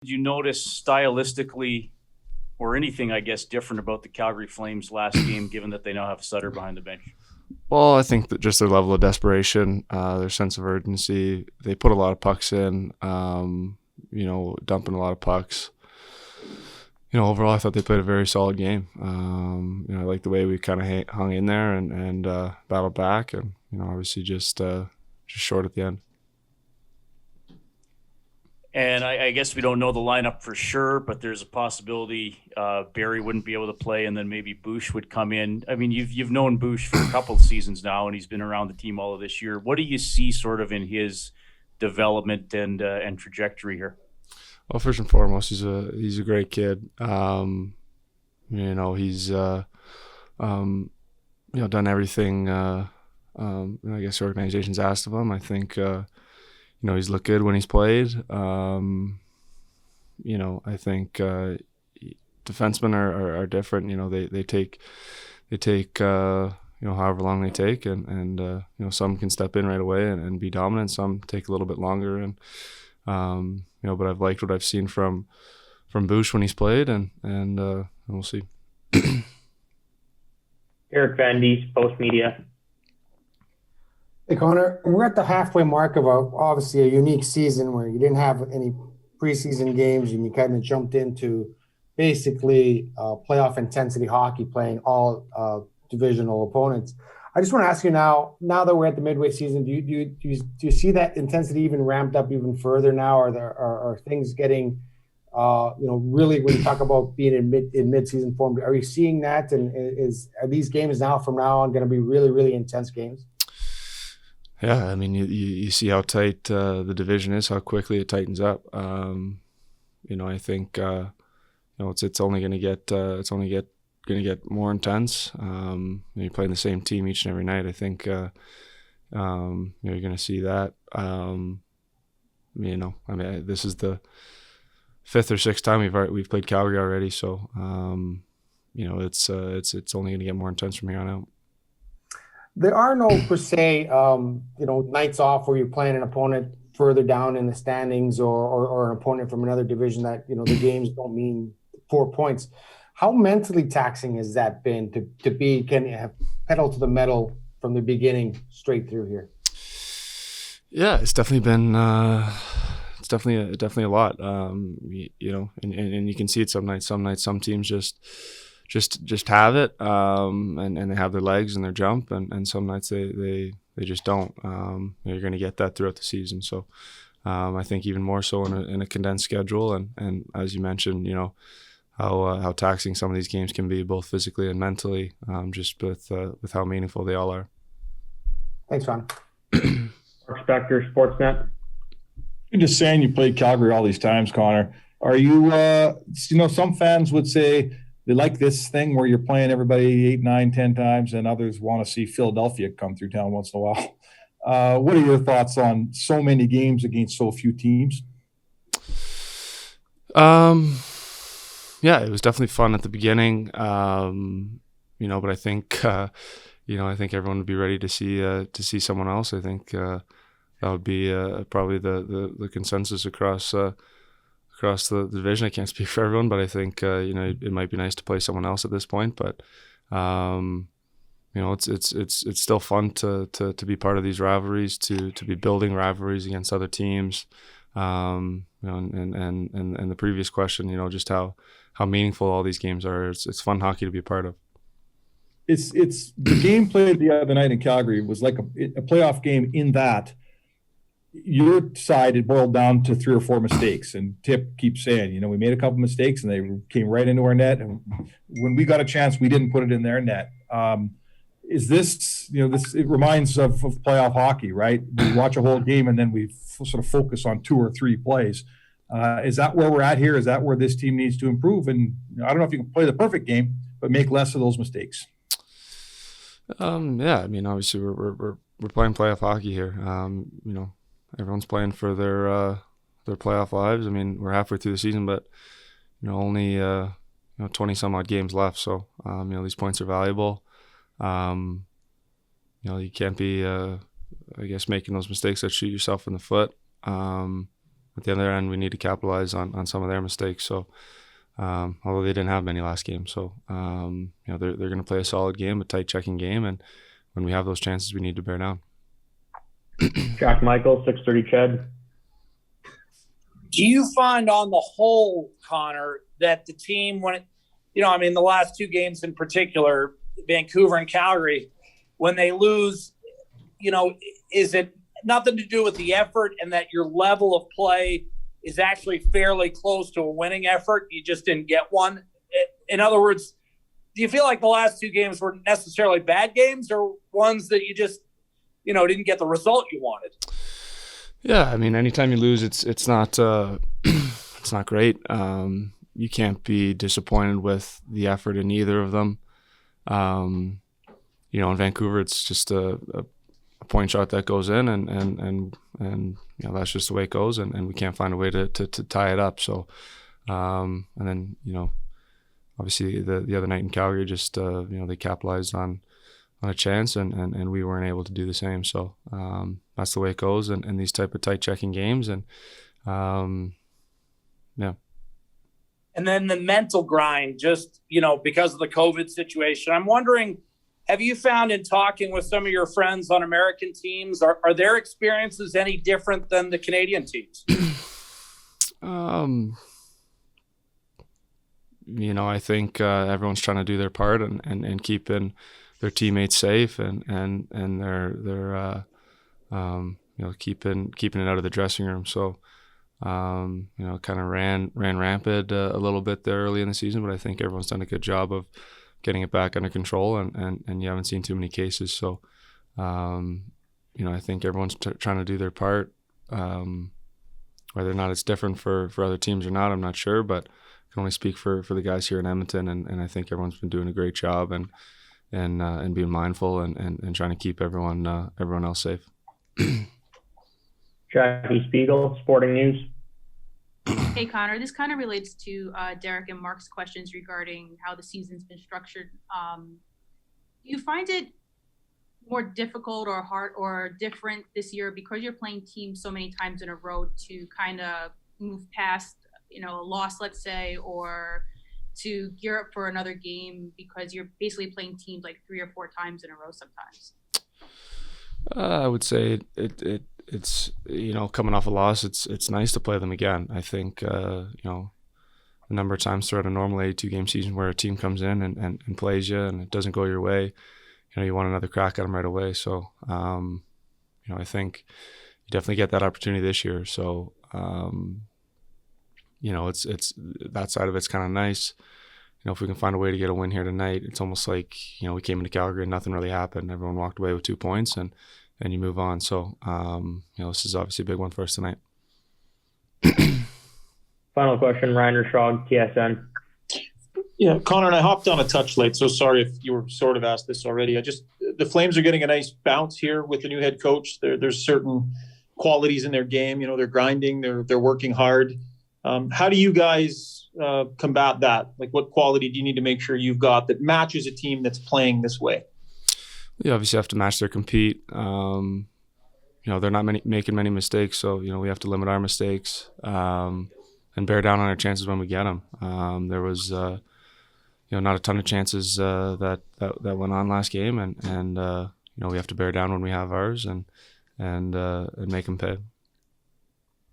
Did you notice stylistically or anything, I guess, different about the Calgary Flames last game, given that they now have Sutter behind the bench? Well, I think that just their level of desperation, their sense of urgency. They put a lot of pucks in, dumping a lot of pucks. Overall, I thought they played a very solid game. I like the way we kind of hung in there and battled back, and obviously just short at the end. And I guess we don't know the lineup for sure, but there's a possibility Barry wouldn't be able to play, and then maybe Boucher would come in. I mean, you've known Boucher for a couple of seasons now, and he's been around the team all of this year. What do you see sort of in his development and trajectory here? Well, first and foremost, he's a great kid. He's done everything. I guess the organization's asked of him. I think he's looked good when he's played. I think defensemen are different. They take however long they take, and some can step in right away and be dominant. Some take a little bit longer, and but I've liked what I've seen from Boucher when he's played, and we'll see. Eric Van Diest, Post Media. Hey, Connor, we're at the halfway mark of obviously a unique season where you didn't have any preseason games and you kind of jumped into basically playoff intensity hockey, playing all divisional opponents. I just want to ask you now that we're at the midway season, do you see that intensity even ramped up even further now? Are things getting, really, when you talk about being in mid-season form, are you seeing that? And are these games from now on going to be really, really intense games? Yeah, I mean, you see how tight the division is, how quickly it tightens up. I think it's only going to get more intense. You're playing the same team each and every night. I think you're going to see that. This is the fifth or sixth time we've played Calgary already, so it's only going to get more intense from here on out. There are no per se, nights off where you're playing an opponent further down in the standings or an opponent from another division that, the games don't mean 4 points. How mentally taxing has that been to be, can you have pedal to the metal from the beginning straight through here? Yeah, it's definitely been, it's definitely a lot. And you can see it some nights, some teams just have it, and they have their legs and their jump, and some nights they just don't. You're going to get that throughout the season. So I think even more so in a condensed schedule, and as you mentioned, how taxing some of these games can be, both physically and mentally, just with how meaningful they all are. Thanks, Ron. Mark Spector, Sportsnet. You're just saying you played Calgary all these times, Connor. Are you, some fans would say they like this thing where you're playing everybody 8, 9, 10 times, and others want to see Philadelphia come through town once in a while. What are your thoughts on so many games against so few teams? Yeah, it was definitely fun at the beginning, but I think, I think everyone would be ready to see someone else. I think that would be probably the consensus across the division. I can't speak for everyone, but I think it might be nice to play someone else at this point. But it's still fun to be part of these rivalries, to be building rivalries against other teams. And the previous question, just how meaningful all these games are. It's fun hockey to be a part of. It's the game played the other night in Calgary was like a playoff game in that your side, it boiled down to 3 or 4 mistakes. And Tip keeps saying, we made a couple mistakes and they came right into our net. And when we got a chance, we didn't put it in their net. Is this, it reminds of playoff hockey, right? We watch a whole game and then we sort of focus on 2 or 3 plays. Is that where we're at here? Is that where this team needs to improve? And I don't know if you can play the perfect game, but make less of those mistakes. Yeah, I mean, obviously we're playing playoff hockey here. Everyone's playing for their playoff lives. I mean, we're halfway through the season, but only 20 some odd games left. So these points are valuable. You can't be, I guess, making those mistakes that shoot yourself in the foot. at the other end, we need to capitalize on some of their mistakes. So, although they didn't have many last game, so they're going to play a solid game, a tight checking game, and when we have those chances, we need to bear down. Jack Michael, 630 Ched. Do you find on the whole, Connor, that the team, when it, the last two games in particular, Vancouver and Calgary, when they lose, is it nothing to do with the effort and that your level of play is actually fairly close to a winning effort? You just didn't get one. In other words, do you feel like the last two games were necessarily bad games or ones that you just, didn't get the result you wanted? Yeah, anytime you lose, it's not it's not great. You can't be disappointed with the effort in either of them. In Vancouver, it's just a point shot that goes in, and that's just the way it goes, and we can't find a way to tie it up. So, and then obviously the other night in Calgary, just they capitalized on a chance, and we weren't able to do the same. So that's the way it goes, and these type of tight checking games, and yeah. And then the mental grind, just because of the COVID situation. I'm wondering, have you found in talking with some of your friends on American teams, are their experiences any different than the Canadian teams? I think everyone's trying to do their part and keeping their teammates safe and they're keeping it out of the dressing room. So kind of ran rampant a little bit there early in the season, but I think everyone's done a good job of getting it back under control, and you haven't seen too many cases. So I think everyone's trying to do their part. Whether or not it's different for other teams or not, I'm not sure, but I can only speak for the guys here in Edmonton, and I think everyone's been doing a great job and being mindful and trying to keep everyone else safe. Jackie Spiegel, Sporting News. Hey, Connor, this kind of relates to Derek and Mark's questions regarding how the season's been structured. Do you find it more difficult or hard or different this year because you're playing teams so many times in a row to kind of move past, a loss, let's say, or to gear up for another game because you're basically playing teams like 3 or 4 times in a row sometimes? I would say it's coming off a loss, it's nice to play them again. I think a number of times throughout a normal 82-game season where a team comes in and plays you and it doesn't go your way, you want another crack at them right away. So I think you definitely get that opportunity this year. So it's that side of it's kind of nice. If we can find a way to get a win here tonight, it's almost like we came into Calgary and nothing really happened. Everyone walked away with 2 points and you move on. So this is obviously a big one for us tonight. Final question, Reiner Schrog, TSN. Yeah, Connor, and I hopped on a touch late, so sorry if you were sort of asked this already. The Flames are getting a nice bounce here with the new head coach. There's certain qualities in their game. They're grinding, they're working hard. How do you guys combat that? Like, what quality do you need to make sure you've got that matches a team that's playing this way? We obviously have to match their compete. They're not making many mistakes, so we have to limit our mistakes and bear down on our chances when we get them. There was not a ton of chances that went on last game, and we have to bear down when we have ours and make them pay.